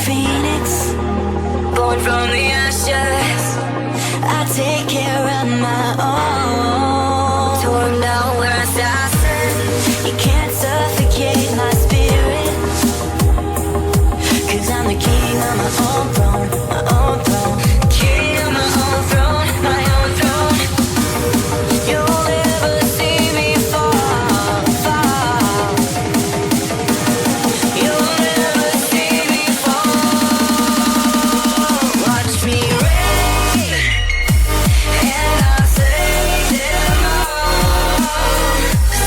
phoenix, born from the ashes. I take care of my own. Torn down where assassins, you can't suffocate my spirit. 'Cause I'm the king of my own throne, my own throne. King of my own throne, my own throne. You'll never see me fall, fall. You'll never see me fall. Watch me reign, and I'll slay them all.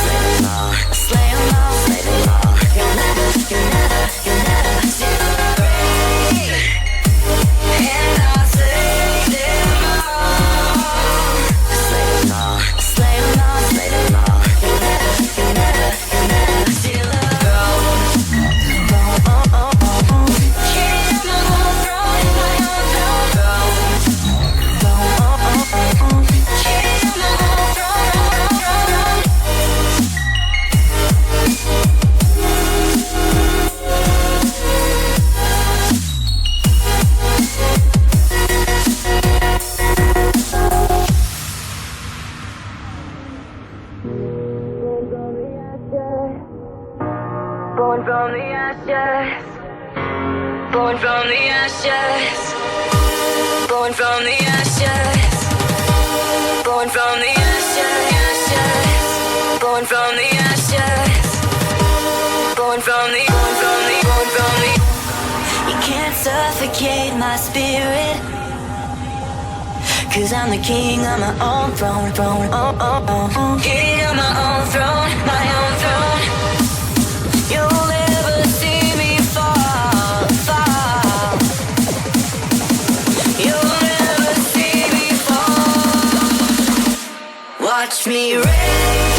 Slay them all, slay them all, slay them all. You'll never see me reign, and I'll slay them all. Slay them all, slay them all, slay them all. You'll never see the throne. Oh, oh, oh, oh. King of my own throne, my own throne. Oh, oh, oh, oh. King of my own throne. Born from the ashes, born from the ashes, born from the ashes, born from the ashes, born from the ashes, born from the. You can't suffocate my spirit. 'Cause I'm the king of my own throne, throne, oh, oh, oh. King of my own throne, my own throne. You'll never see me fall, fall. You'll never see me fall. Watch me rain.